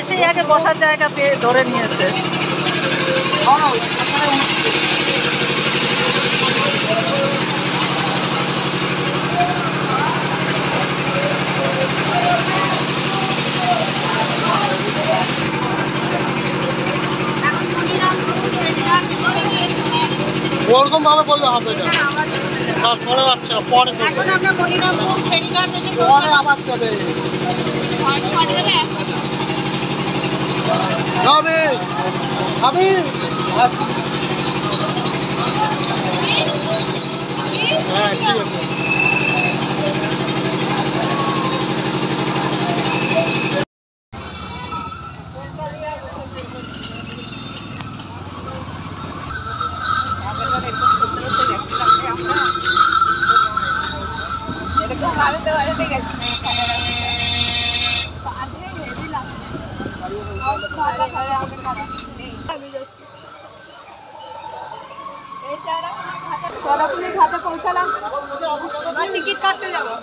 এসেই আগে বসার জায়গা পেয়ে ধরে নিয়েছে। ওরকম ভাবে বললে হবে না, শোনা যাচ্ছে না। পরে এখন আমরা মনিরামপুর ফেরিঘাট এসে পরে আবার দেবে আমি আমি হ্যাঁ ঠিক আছে। সরাসরি ঘাটে পৌঁছালাম, টিকিট কাটতে যাবো।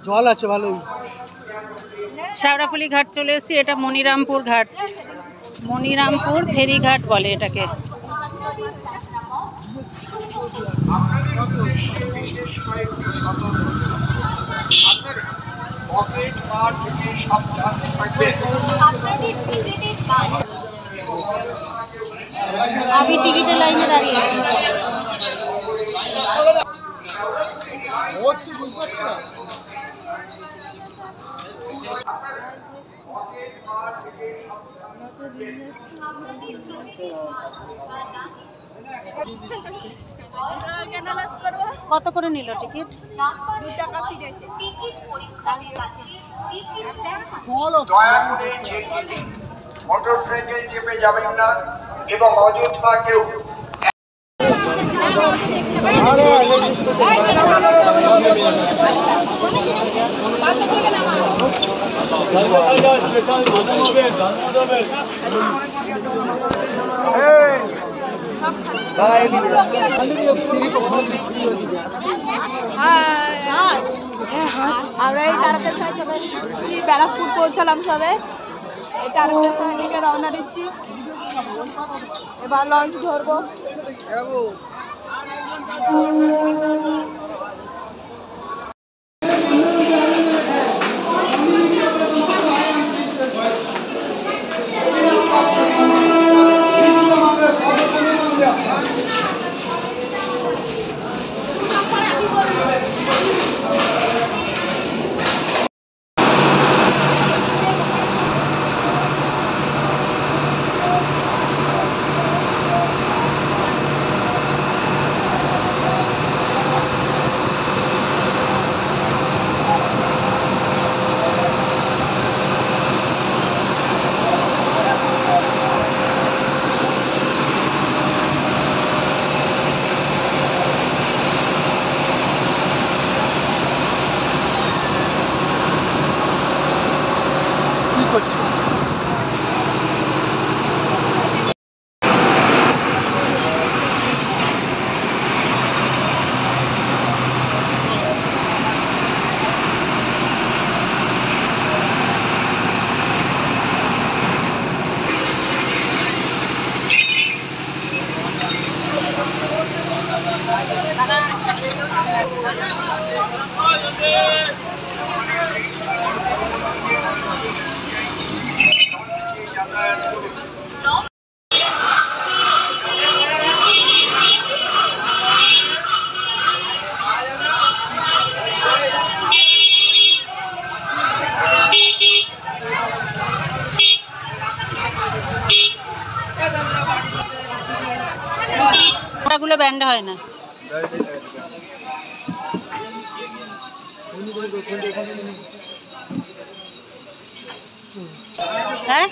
জল আছে ভালোই। শেওড়াফুলি ঘাট চলে এসেছি। এটা মনিরামপুর ঘাট, মনিরামপুর ফেরিঘাট বলে এটাকে। আমি টিকিটের লাইনে দাঁড়িয়ে কত করে নিল টিকিট? 2 টাকা ফিরেছে। দয়া করে মোটরসাইকেল চেপে যাবেন না এবং অযথা কেউ আমরা এই তারকেশ্বর চলে এসেছি, ব্যারাকপুর পৌঁছালাম সবে। এই তারকেশ্বর থেকে রওনা দিচ্ছি, এবার লঞ্চ ধরবো। গুলো ব্যান্ড হয় না। হ্যাঁ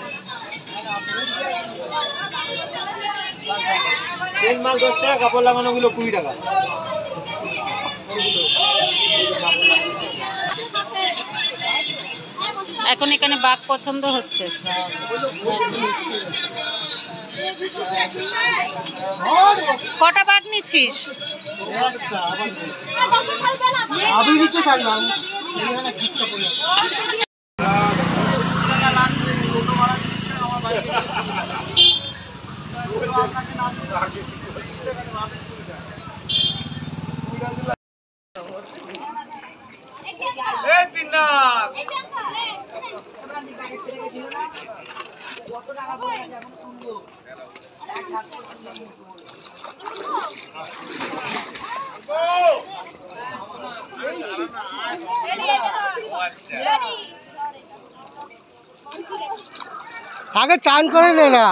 তেল মাল 10 টাকা, কাপড় লাগানো গুলো 20 টাকা। এখন এখানে বাঘ পছন্দ হচ্ছে। কটা ভাগ নিচ্ছিস? আগে চান করে নে না।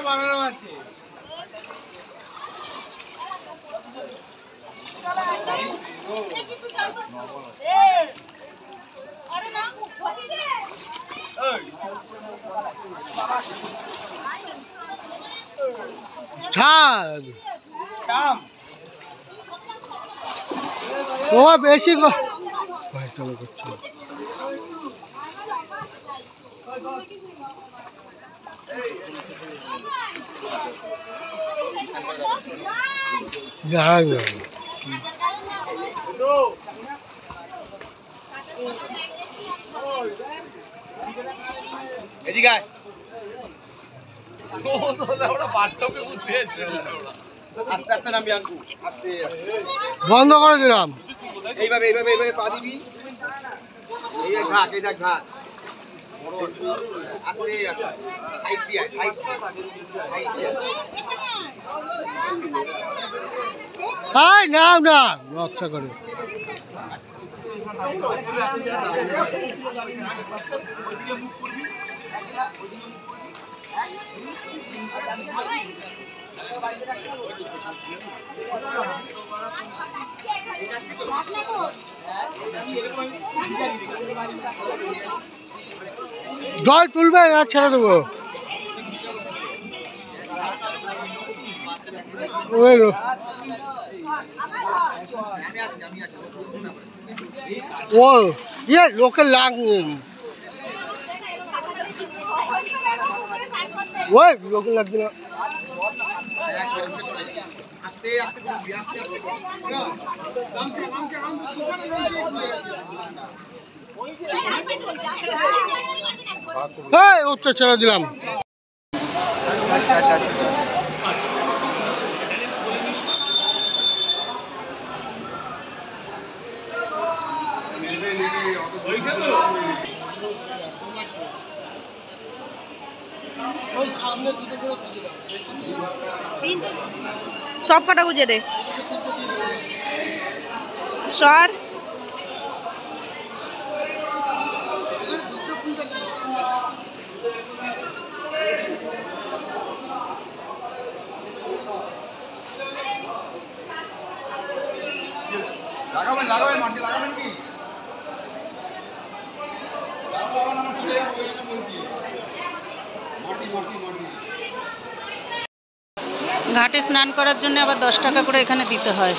বানানো আছে। ও বেশি বন্ধ করে দিলাম। এইভাবে এইভাবে এইভাবে পা দিবি, এই ঘাট, এই দেখ ঘাট, আস্তে আস্তে সাইড দিয়ে সাইড নাও না নকশা করে। জল তুলবে না ছেড়ে দেবো। ও ইয়ে লোকের লাগ ওই লোকের লাগবে না। আস্তে আস্তে করবি, আস্তে আস্তে ওটা ছেড়ে দিলাম। সব কটা গুজে দে সর। লাগাবেন লাগাবেন মাটি লাগাবেন কি ঘাটে স্নান করার জন্য আবার 10 টাকা করে এখানে দিতে হয়।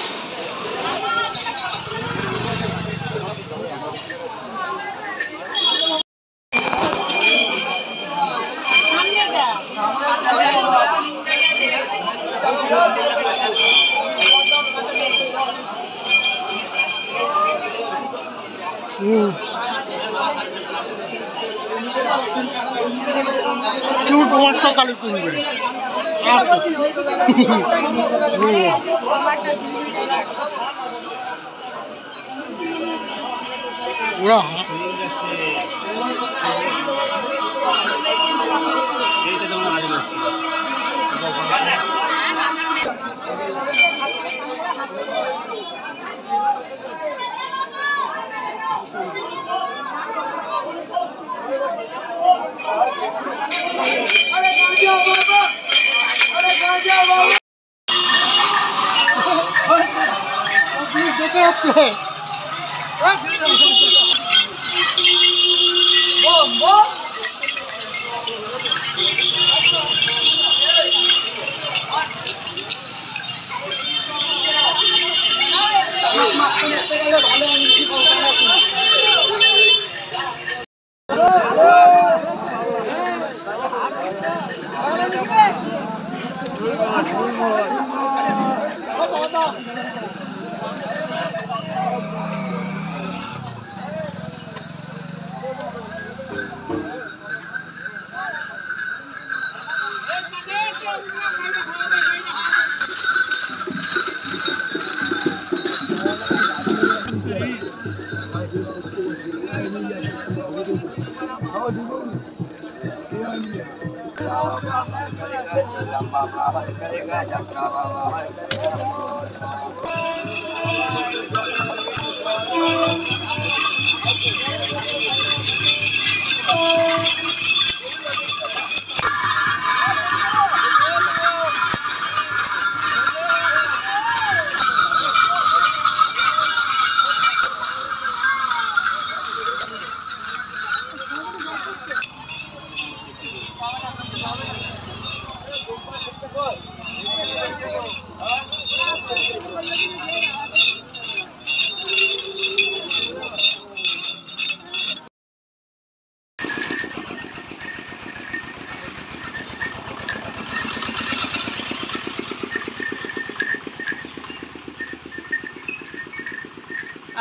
তোমারটা কালি তুলবে ওরা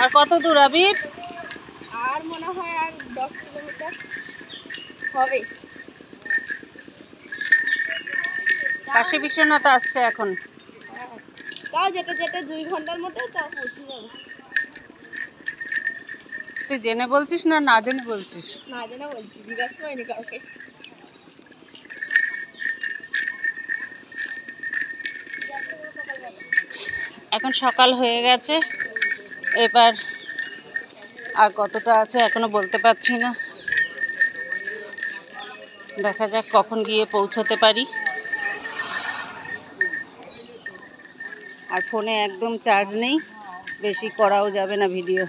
আর কত দূর আবির? আর মনে হয় আর 10 কিলোমিটার হবে। কাশী বিশ্বনাথ আসছে এখন। তাও যেতে যেতে 2 ঘন্টার মধ্যে তাও পৌঁছে যাবে। তুই জেনে বলছিস না না জেনে বলছিস? না জেনে বলছি, জিজ্ঞাসা করিনি কাউকে। এখন সকাল হয়ে গেছে, এবার আর কতটা আছে এখনো বলতে পারছি না। দেখা যাক কখন গিয়ে পৌঁছাতে পারি। আর ফোনে একদম চার্জ নেই, বেশি করাও যাবে না ভিডিও।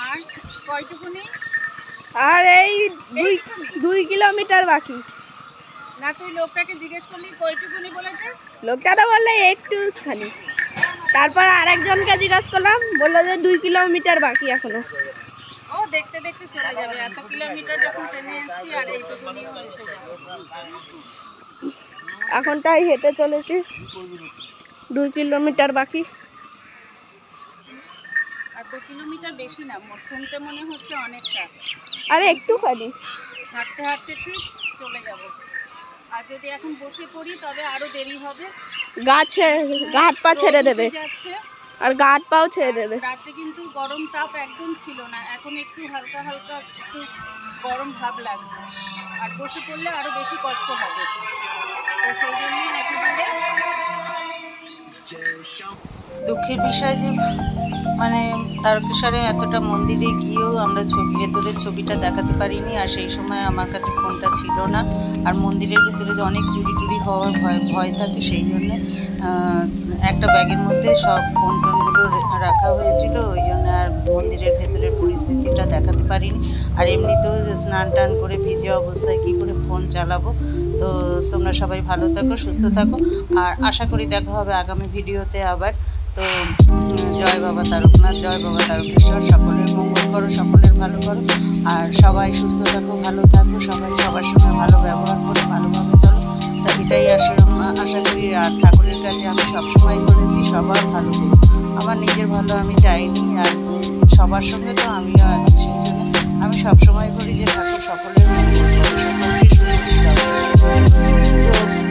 আর কয়টুকুনি? আর এই 2 কিলোমিটার বাকি। না তুই লোকটাকে জিজ্ঞেস করলি কয়টুকুনি বলেছে? লোকটা তো বললো একটুখানি। তারপর আরেকজনকে জিজ্ঞাসা করলাম, বললো যে 2 কিলোমিটার বাকি এখনো। ও দেখতে দেখতে চলে যাবে, এত কিলোমিটার যখন ট্রেনে এসছি আর এইটুকুনিও এসে যাবে। এখন তাই হেঁটে চলেছি, 2 কিলোমিটার বাকি। আর 2 কিলোমিটার বেশি না, শুনতে মনে হচ্ছে অনেকটা। আরে একটুখানি হাঁটতে হাঁটতে ঠিক চলে যাব। আর যদি এখন বসে পড়ি তবে আরো দেরি হবে। ঘাট পা ছেড়ে দেবে, যাচ্ছে আর ঘাট পাও ছেড়ে দেবে। রাতে কিন্তু গরম তাপ একদম ছিল না, এখন একটু হালকা হালকা একটু গরম ভাব লাগছে। আর বসে পড়লে আরো বেশি কষ্ট হবে, তো সেই জন্য একেবারে দুঃখের বিষয় যে মানে তারকেশ্বরে এতটা মন্দিরে গিয়েও আমরা ভেতরের ছবিটা দেখাতে পারিনি। আর সেই সময় আমার কাছে ফোনটা ছিল না, আর মন্দিরের ভেতরে যে অনেক চুরি টুরি হওয়ার ভয় থাকে, সেই জন্যে একটা ব্যাগের মধ্যে সব ফোন টোনগুলো রাখা হয়েছিল, ওই জন্য আর মন্দিরের ভেতরের পরিস্থিতিটা দেখাতে পারিনি। আর এমনিতেও স্নান টান করে ভিজে অবস্থায় কী করে ফোন চালাবো। তো তোমরা সবাই ভালো থাকো, সুস্থ থাকো, আর আশা করি দেখা হবে আগামী ভিডিওতে আবার। তো জয় বাবা তারকনাথ, জয় বাবা তারকেশ্বর। সকলের মঙ্গল করো, সকলের ভালো করো, আর সবাই সুস্থ থাকো, ভালো থাকো, সবাই সবার সঙ্গে ভালো ব্যবহার করো, ভালোভাবে চলো। তো এটাই আশা করি। আর ঠাকুরের কাছে আমি সবসময় বলেছি সবার ভালো করো, আমার নিজের ভালো আমি চাইনি, আর সবার সঙ্গে তো আমিও আছি, সেই জন্য আমি সবসময় বলি যে ঠাকুর সকলের মঙ্গল করো, সকলকে সুস্থ রাখো। তো